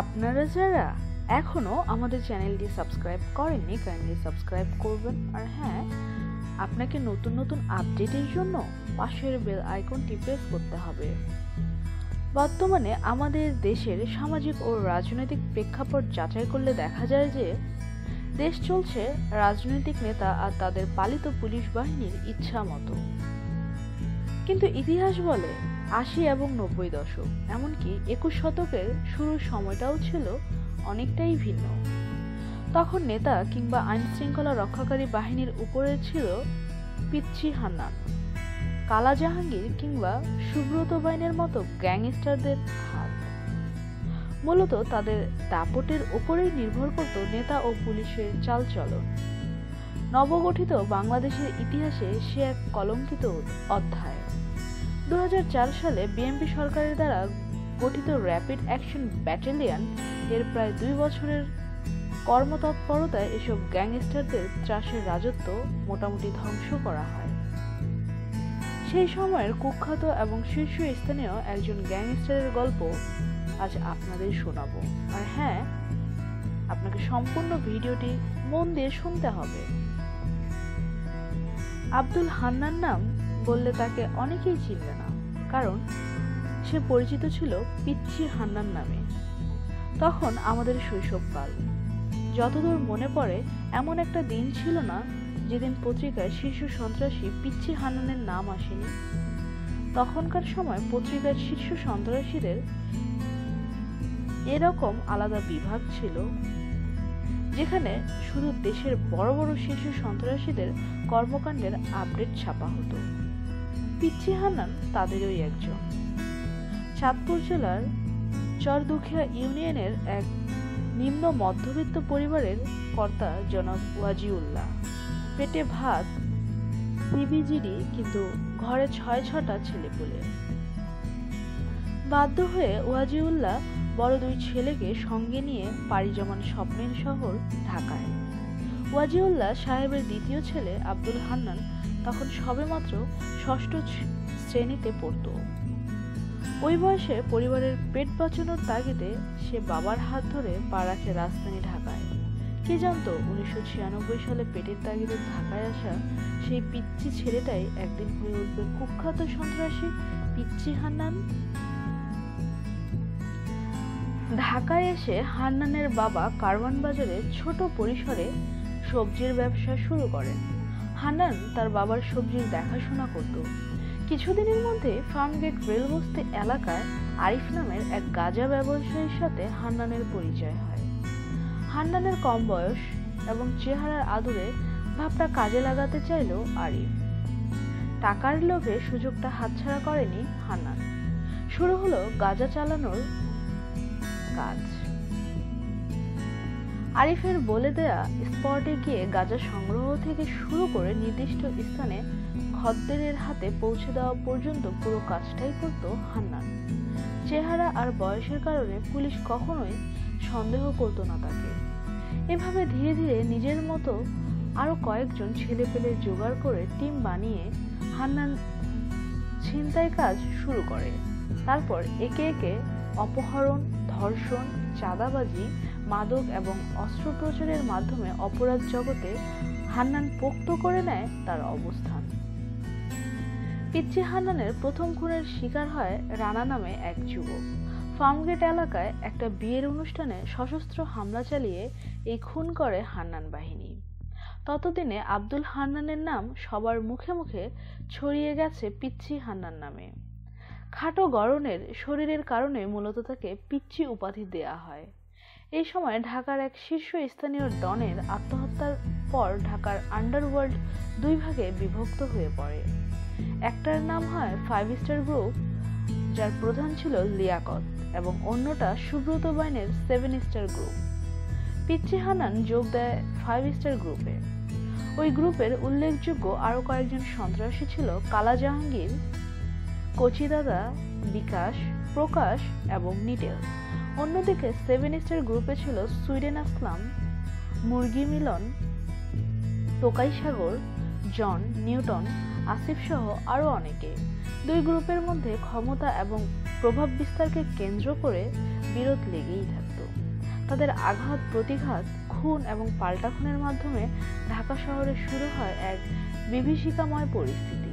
আপনারা যারা এখনো আমাদের চ্যানেলটি সাবস্ক্রাইব করেননি কাইন্ডলি সাবস্ক্রাইব করবেন। আর হ্যাঁ, আপনাকে নতুন নতুন আপডেটের জন্য পাশের বেল আইকনটি প্রেস করতে হবে। বর্তমানে আমাদের দেশের সামাজিক ও রাজনৈতিক প্রেক্ষাপট যাচাই করলে দেখা যায় যে দেশ চলছে রাজনৈতিক নেতা আর তাদের পালিত পুলিশ বাহিনীর ইচ্ছা মতো। কিন্তু ইতিহাস বলে ৮০ এবং ৯০ দশক, এমনকি ২১ শতকের শুরুর সময়টাও ছিল অনেকটাই ভিন্ন। তখন নেতা কিংবা আইন শৃঙ্খলা রক্ষাকারী বাহিনীর উপরে ছিল পিচ্চি হান্নান, কালা জাহাঙ্গীর কিংবা সুব্রত বাইনের মতো গ্যাংস্টারদের হাত। মূলত তাদের দাপটের উপরেই নির্ভর করত নেতা ও পুলিশের চালচলন। নবগঠিত বাংলাদেশের ইতিহাসে সে এক কলঙ্কিত অধ্যায়। ২০০৪ সালে বিএনপি সরকারের দ্বারা গঠিত র্যাপিড অ্যাকশন ব্যাটালিয়ন এর প্রায় ২ বছরের কর্মতৎপরতায় এসব গ্যাংস্টারদের ত্রাসের রাজত্ব মোটামুটি ধ্বংস করা হয়। সেই সময়ের কুখ্যাত এবং শীর্ষস্থানীয় একজন গ্যাংস্টারের গল্প আজ আপনাদের শোনাবো। আর হ্যাঁ, আপনাকে সম্পূর্ণ ভিডিওটি মন দিয়ে শুনতে হবে। আব্দুল হান্নান নাম বললে তাকে অনেকেই চিনবে না, কারণ সে পরিচিত ছিল পিচ্চি হান্নান নামে। তখন আমাদের শৈশবকাল। যতদূর মনে পড়ে, এমন একটা দিন ছিল না যেদিন পত্রিকায় শীর্ষ সন্ত্রাসী পিচ্চি হান্নানের নাম আসেনি। তখনকার সময় পত্রিকার শীর্ষ সন্ত্রাসীদের এরকম আলাদা বিভাগ ছিল, যেখানে শুধু দেশের বড় বড় শীর্ষ সন্ত্রাসীদের কর্মকাণ্ডের আপডেট ছাপা হতো। পিচ্চি হান্নান তাদেরই একজন। চাঁদপুর জেলার চরদুখিয়া ইউনিয়নের এক নিম্ন মধ্যবিত্ত পরিবারের কর্তা জনাব ওয়াজিউল্লাহ। পেটে ভাত, সিবিজিডি, কিন্তু ঘরে ৬-৬টা ছেলেপুলে। বাধ্য হয়ে ওয়াজিউল্লাহ বড় ২ ছেলেকে সঙ্গে নিয়ে পাড়ি জমান স্বপ্নের শহর ঢাকায়। ওয়াজিউল্লাহ সাহেবের দ্বিতীয় ছেলে আব্দুল হান্নান তখন সবেমাত্র ৬ষ্ঠ শ্রেণীতে পড়ত। ওই বয়সে পরিবারের পেট বাঁচানোর তাগিদে সে বাবার হাত ধরে পা রাখে রাজধানী ঢাকায়। কে জানতো ১৯৯৬ সালে পেটের তাগিদে ঢাকায় আসা সেই পিচ্চি ছেলেটাই একদিন হয়ে উঠবে কুখ্যাত সন্ত্রাসী পিচ্চি হান্নান। ঢাকায় এসে হান্নানের বাবা কারওয়ান বাজারে ছোট পরিসরে সবজির ব্যবসা শুরু করেন। হান্নান তার বাবার সবজির দেখাশোনা করত। কিছুদিনের মধ্যে ফার্মগেট রেলবস্তি এলাকায় আরিফ নামের এক গাঁজা ব্যবসায়ীর সাথে হান্নানের পরিচয় হয়। হান্নানের কম বয়স এবং চেহারার আদরে ভাবটা কাজে লাগাতে চাইল আরিফ। টাকার লোভে সুযোগটা হাতছাড়া করেনি হান্নান। শুরু হলো গাঁজা চালানোর কাজ। আরিফের বলে দেয়া স্পটে গিয়ে গাঁজা সংগ্রহ থেকে শুরু করে নির্দিষ্ট স্থানে খদ্দেরের হাতে পৌঁছে দেওয়া পর্যন্ত পুরো কাজটাই করত হান্নান। চেহারা আর বয়সের কারণে পুলিশ কখনোই সন্দেহ করত না তাকে। এভাবে ধীরে ধীরে নিজের মতো আরো কয়েকজন ছেলেপেলে জোগাড় করে টিম বানিয়ে হান্নান ছিনতাই কাজ শুরু করে। তারপর একে একে অপহরণ, ধর্ষণ, চাঁদাবাজি, মাদক এবং অস্ত্র প্রচারের মাধ্যমে অপরাধ জগতে হান্নান পোক্ত করে নেয় তার অবস্থান। পিচ্চি হান্নানের প্রথম খুনের শিকার হয় রানা নামে এক যুবক। ফার্মগেট এলাকায় একটা বিয়ের অনুষ্ঠানে সশস্ত্র হামলা চালিয়ে এই খুন করে হান্নান বাহিনী। ততদিনে আব্দুল হান্নানের নাম সবার মুখে মুখে ছড়িয়ে গেছে পিচ্চি হান্নান নামে। খাটো গড়নের শরীরের কারণে মূলত তাকে পিচ্চি উপাধি দেয়া হয়। এই সময় ঢাকার এক শীর্ষস্থানীয় ডনের আত্মহত্যার পর ঢাকার আন্ডারওয়ার্ল্ড ২ ভাগে বিভক্ত হয়ে পড়ে। একটার নাম হয় 5 স্টার গ্রুপ, যার প্রধান ছিল লিয়াকত, এবং অন্যটা সুব্রত বাইনের 7 স্টার গ্রুপ। পিচ্চি হান্নান যোগ দেয় 5 স্টার গ্রুপে। ওই গ্রুপের উল্লেখযোগ্য আরো কয়েকজন সন্ত্রাসী ছিল কালা জাহাঙ্গীর, কচিদাদা, বিকাশ, প্রকাশ এবং নিটেল। অন্যদিকে 7 স্টার গ্রুপে ছিল সুইডেন আসলাম, মুরগি মিলন, টোকাই সাগর, জন, নিউটন, আসিফ সহ আরো অনেকে। 2 গ্রুপের মধ্যে ক্ষমতা এবং প্রভাব বিস্তারকে কেন্দ্র করে বিরোধ লেগেই থাকত। তাদের আঘাত প্রতিঘাত, খুন এবং পাল্টা খুনের মাধ্যমে ঢাকা শহরে শুরু হয় এক বিভীষিকাময় পরিস্থিতি।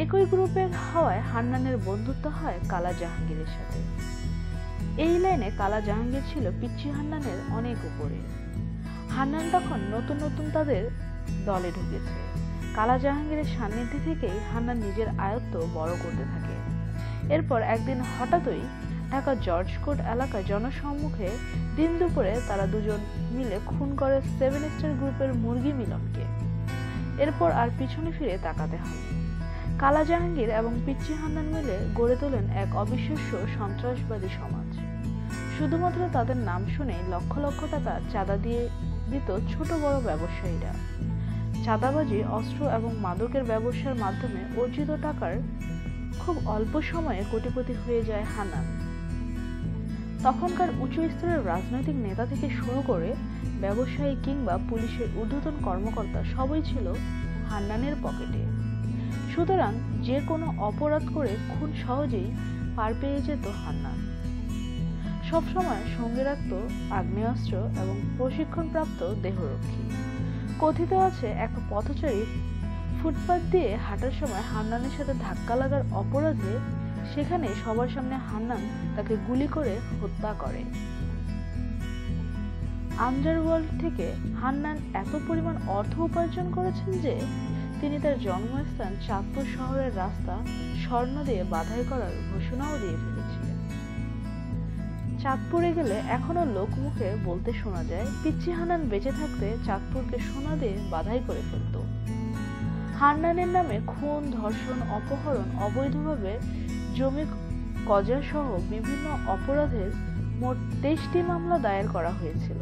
একই গ্রুপের হওয়ায় হান্নানের বন্ধুত্ব হয় কালা জাহাঙ্গীরের সাথে। এই লাইনে কালা জাহাঙ্গীর ছিল পিচ্চি হান্নানের অনেক উপরে। হান্নান তখন নতুন নতুন তাদের দলে ঢুকেছে। কালা জাহাঙ্গীরের সান্নিধ্যে থেকেই হান্নান নিজের আয়ত্ত বড় করতে থাকে। এরপর একদিন হঠাৎই ঢাকা জর্জ কোর্ট এলাকায় জনসম্মুখে দিন দুপুরে তারা দুজন মিলে খুন করে 7 স্টার গ্রুপের মুরগি মিলনকে। এরপর আর পিছনে ফিরে তাকাতে হয়নি। কালা জাহাঙ্গীর এবং পিচ্চি হান্নান মিলে গড়ে তোলেন এক অবিশ্বাস্য সন্ত্রাসবাদী সমাজ। শুধুমাত্র তাদের নাম শুনে লক্ষ লক্ষ টাকা চাঁদা দিয়ে দিত ছোট বড় ব্যবসায়ীরা। চাঁদাবাজি, অস্ত্র এবং মাদকের ব্যবসার মাধ্যমে অর্জিত টাকার খুব অল্প সময়ে কোটিপতি হয়ে যায় হান্নান। তখনকার উচ্চ স্তরের রাজনৈতিক নেতা থেকে শুরু করে ব্যবসায়ী কিংবা পুলিশের ঊর্ধ্বতন কর্মকর্তা সবাই ছিল হান্নানের পকেটে। সুতরাং যে কোনো অপরাধ করে খুব সহজেই পার পেয়ে যেত হান্নান। সবসময় সঙ্গে রাখত আগ্নেয়াস্ত্র এবং প্রশিক্ষণপ্রাপ্ত দেহরক্ষী। কথিত আছে এক পথচারী ফুটপাত দিয়ে হাঁটার সময় হান্নানের সাথে ধাক্কা লাগার অপরাধে সেখানে সবার সামনে হান্নান তাকে গুলি করে হত্যা করে। আন্ডারওয়ার্ল্ড থেকে হান্নান এত পরিমাণ অর্থ উপার্জন করেছেন যে তিনি তার জন্মস্থান চাঁদপুর শহরের রাস্তা স্বর্ণ দিয়ে বাধাই করার ঘোষণাও দিয়ে ফেলেছিলেন। চাঁদপুরে গেলে এখনো লোকমুখে বলতে শোনা যায়, পিচ্চি হান্নান বেঁচে থাকতে চাঁদপুরকে সোনা দিয়ে বাধাই করে ফেলত। হান্নানের নামে খুন, ধর্ষণ, অপহরণ, অবৈধভাবে জমি কজা সহ বিভিন্ন অপরাধের মোট 23টি মামলা দায়ের করা হয়েছিল।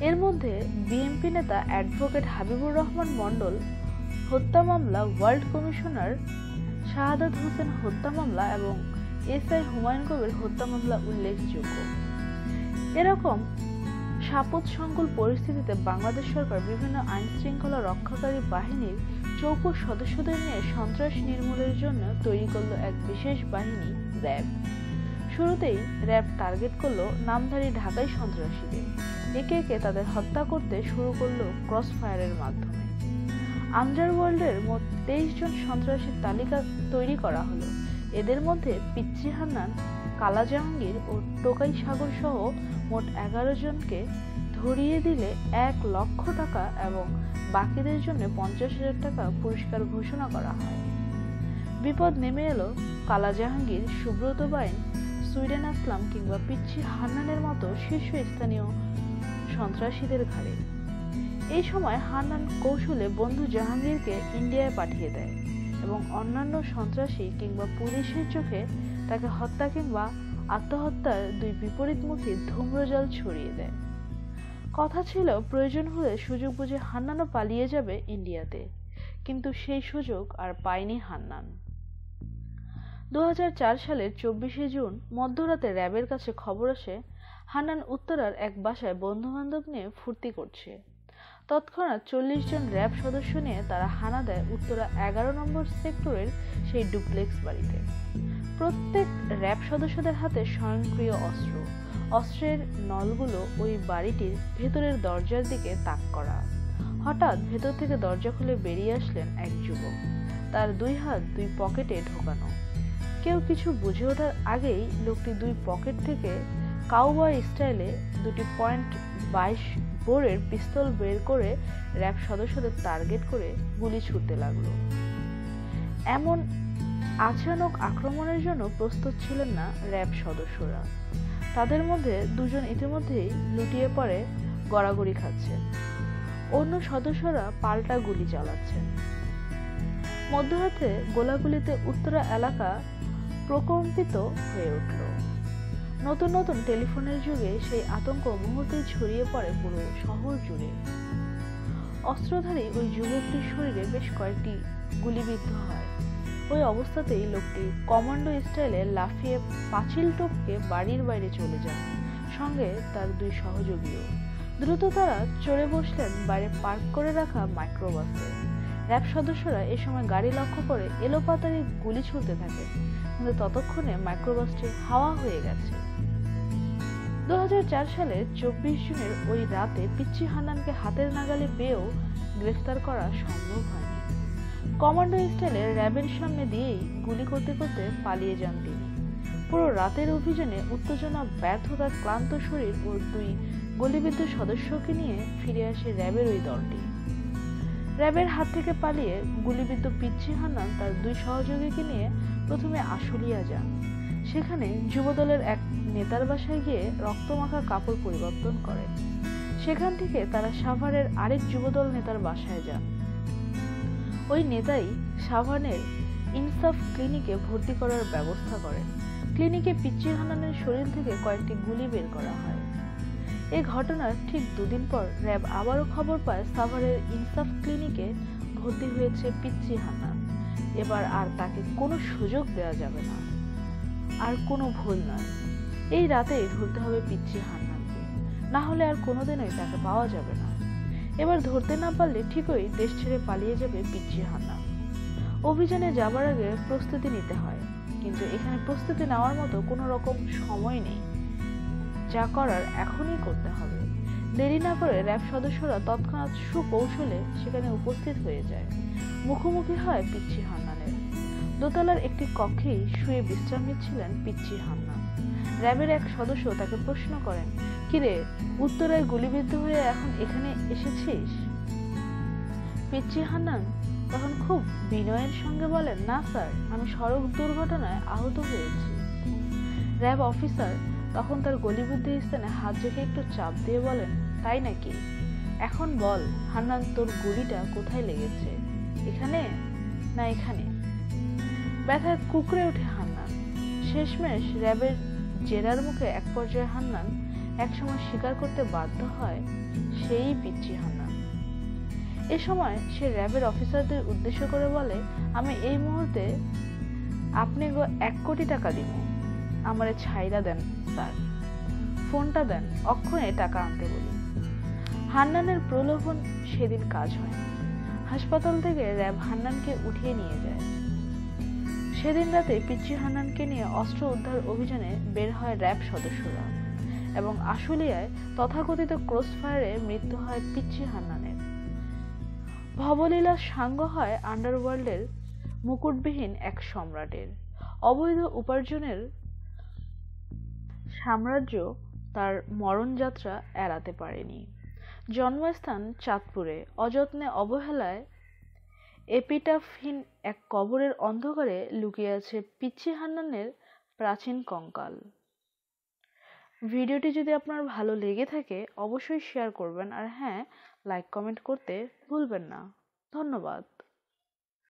এর মধ্যে বিএনপি নেতা অ্যাডভোকেট হাবিবুর রহমান মণ্ডল হত্যা মামলা, ওয়ার্ল্ড কমিশনার শাহাদাত হোসেন হত্যা মামলা এবং এসআই হুমায়ুন কবির হত্যা মামলা উল্লেখযোগ্য। এরকম সাপোত সংকুল পরিস্থিতিতে বাংলাদেশ সরকার বিভিন্ন আইন শৃঙ্খলা রক্ষাকারী বাহিনীর চৌকো সদস্যদের নিয়ে সন্ত্রাস নির্মূলের জন্য তৈরি করলো এক বিশেষ বাহিনী র্যাব। শুরুতেই র্যাব টার্গেট করলো নামধারী ঢাকাই সন্ত্রাসীদের। একে একে তাদের হত্যা করতে শুরু করলো ক্রস ফায়ারের মাধ্যমে। আন্ডারওয়ার্ল্ডের মোট 23 জন সন্ত্রাসীর তালিকা তৈরি করা হলো। এদের মধ্যে পিচ্চি হান্নান, কালা জাহাঙ্গীর ও টোকাই সাগর সহ মোট 11 জনকে ধরিয়ে দিলে 1 লক্ষ টাকা এবং বাকিদের জন্য 50,000 টাকা পুরস্কার ঘোষণা করা হয়। বিপদ নেমে এলো কালা জাহাঙ্গীর, সুব্রত বাইন, সুইডেন আসলাম কিংবা পিচ্চি হান্নানের মতো শীর্ষস্থানীয় সন্ত্রাসীদের ঘাড়ে। এই সময় হান্নান কৌশলে বন্ধু জাহাঙ্গীরকে ইন্ডিয়ায় পাঠিয়ে দেয় এবং অন্যান্য সন্ত্রাসী কিংবা পুলিশের চোখে তাকে হত্যা কিংবা আত্মহত্যার দুই বিপরীতমুখী ধূম্রজাল ছড়িয়ে দেয়। কথা ছিল প্রয়োজন হলে সুযোগ বুঝে হান্নানও পালিয়ে যাবে ইন্ডিয়াতে, কিন্তু সেই সুযোগ আর পায়নি হান্নান। 2004 সালের 24শে জুন মধ্যরাতে র্যাবের কাছে খবর আসে হান্নান উত্তরার এক বাসায় বন্ধু-বান্ধব নিয়ে ফুর্তি করছে। তৎক্ষণাৎ 40 জন র্যাব সদস্য নিয়ে তারা হানা দেয় উত্তরা 11 নম্বর সেক্টরের সেই ডুপ্লেক্স বাড়িতে। প্রত্যেক র্যাব সদস্যদের হাতে স্বয়ংক্রিয় অস্ত্র। অস্ত্রের নলগুলো ওই বাড়িটির ভেতরের দরজার দিকে তাক করা। হঠাৎ ভেতর থেকে দরজা খুলে বেরিয়ে আসলেন এক যুবক, তার 2 হাত 2 পকেটে ঢোকানো। কেউ কিছু বুঝে ওঠার আগেই লোকটি 2 পকেট থেকে কাউবয় স্টাইলে 2টি .22 বোরের পিস্তল বের করে র্যাব সদস্যদের টার্গেট করে গুলি ছুড়তে লাগলো। এমন আচানক আক্রমণের জন্য প্রস্তুত ছিলেন না র্যাব সদস্যরা। তাদের মধ্যে 2 জন ইতিমধ্যেই লুটিয়ে পড়ে গড়াগড়ি খাচ্ছেন, অন্য সদস্যরা পাল্টা গুলি চালাচ্ছেন। মধ্যরাতে গোলাগুলিতে উত্তরা এলাকা প্রকম্পিত হয়ে উঠল। নতুন নতুন টেলিফোনের যুগে সেই আতঙ্ক মুহূর্তেই ছড়িয়ে পড়ে পুরো শহর জুড়ে। অস্ত্রধারী ওই যুবকটির শরীরে বেশ কয়েকটি গুলিবিদ্ধ হয়। ওই অবস্থাতেই লোকটি কমান্ডো স্টাইলে লাফিয়ে পাঁচিল টপকে বাড়ির বাইরে চলে যান, সঙ্গে তার 2 সহযোগীও। দ্রুত তারা চড়ে বসলেন বাইরে পার্ক করে রাখা মাইক্রোবাসে। র্যাব সদস্যরা এ সময় গাড়ি লক্ষ্য করে এলোপাতাড়ি গুলি ছুড়তে থাকে, কিন্তু ততক্ষণে মাইক্রোবাসটি হাওয়া হয়ে গেছে। 2004 সালের 24 জুনের ওই রাতে পিচ্চি হান্নানকে হাতের নাগালে পেয়েও গ্রেফতার করা সম্ভব হয়নি। কমান্ডো স্টাইলে র্যাবের সামনে দিয়েই গুলি করতে করতে পালিয়ে যান তিনি। পুরো রাতের অভিযানে উত্তেজনা, ব্যর্থতা, ক্লান্ত শরীর ও 2 গুলিবিদ্ধ সদস্যকে নিয়ে ফিরে আসে র্যাবের ওই দলটি। র্যাবের হাত থেকে পালিয়ে গুলিবিদ্ধ পিচ্চি হান্নান তার 2 সহযোগীকে নিয়ে প্রথমে আশুলিয়া যান। সেখানে যুবদলের এক নেতার বাসায় গিয়ে রক্তমাখা কাপড় পরিবর্তন করেন। সেখান থেকে তারা সাভারের আরেক যুবদল নেতার বাসায় যান। ওই নেতাই সাভারের ইনসাফ ক্লিনিকে ভর্তি করার ব্যবস্থা করেন। ক্লিনিকে পিচ্চি হান্নানের শরীর থেকে কয়েকটি গুলি বের করা হয়। এই ঘটনার ঠিক 2 দিন পর র্যাব আবারও খবর পায় সাভারের ইনসাফ ক্লিনিকে ভর্তি হয়েছে পিচ্চি হান্নান। এবার আর তাকে কোনো সুযোগ দেওয়া যাবে না, আর কোনো ভুল নয়। এই রাতেই ধরতে হবে পিচ্চি হান্নানকে, না হলে আর কোনোদিনই তাকে পাওয়া যাবে না। এবার ধরতে না পারলে ঠিকই দেশ ছেড়ে পালিয়ে যাবে পিচ্চি হান্নান। অভিযানে যাবার আগে প্রস্তুতি নিতে হয়, কিন্তু এখানে প্রস্তুতি নেওয়ার মতো কোনো রকম সময় নেই। যা করার এখনই করতে হবে। দেরি না করে র্যাব সদস্যরা তৎক্ষণাৎ সুকৌশলে সেখানে উপস্থিত হয়ে যায়। মুখোমুখি হয় পিচ্চি হান্নানের। দোতলার একটি কক্ষেই শুয়ে বিশ্রাম নিচ্ছিলেন পিচ্চি হান্নান। র্যাবের এক সদস্য তাকে প্রশ্ন করেন, কিরে, উত্তরায় গুলিবিদ্ধ হয়ে এখন এখানে এসেছিস? পিচ্চি হান্নান তখন খুব বিনয়ের সঙ্গে বলেন, না স্যার, আমি সড়ক দুর্ঘটনায় আহত হয়েছি। র্যাব অফিসার তখন তার গুলিবিদ্ধ স্থানে হাত রেখে একটু চাপ দিয়ে বলেন, তাই নাকি? এখন বল হান্নান, তোর গুলিটা কোথায় লেগেছে? এখানে না এখানে? ব্যথায় কুঁকড়ে ওঠে হান্নান। শেষমেশ র্যাবের জেরার মুখে এক পর্যায়ে হান্নান একসময় স্বীকার করতে বাধ্য হয় সেই পিচ্চি হান্নান। এ সময় সে র্যাবের অফিসারদের উদ্দেশ্য করে বলে, আমি এই মুহূর্তে আপনি 1 কোটি টাকা দিব, আমারে ছাইরা দেন স্যার, ফোনটা দেন, অক্ষণে টাকা আনতে বলি। হান্নানের প্রলোভন সেদিন কাজ হয়নি। হাসপাতাল থেকে র্যাব হান্নানকে উঠিয়ে নিয়ে যায়। সেদিন রাতে পিচ্চি হান্নানকে নিয়ে অস্ত্র উদ্ধার অভিযানে বের হয় র্যাব সদস্যরা, এবং আশুলিয়ায় তথাকথিত ক্রসফায়ারে মৃত্যু হয় পিচ্চি হান্নানের। ভবলীলা সাঙ্গ হয় আন্ডারওয়ার্ল্ডের মুকুটবিহীন এক সম্রাটের। অবৈধ উপার্জনের সাম্রাজ্য তার মরণযাত্রা এড়াতে পারেনি। জন্মস্থান চাঁদপুরে, অযত্নে অবহেলায় এপিটাফহীন এক কবরের অন্ধকারে লুকিয়ে আছে পিচ্চি হান্নানের প্রাচীন কঙ্কাল। ভিডিওটি যদি আপনার ভালো লেগে থাকে অবশ্যই শেয়ার করবেন, আর হ্যাঁ, লাইক কমেন্ট করতে ভুলবেন না। ধন্যবাদ।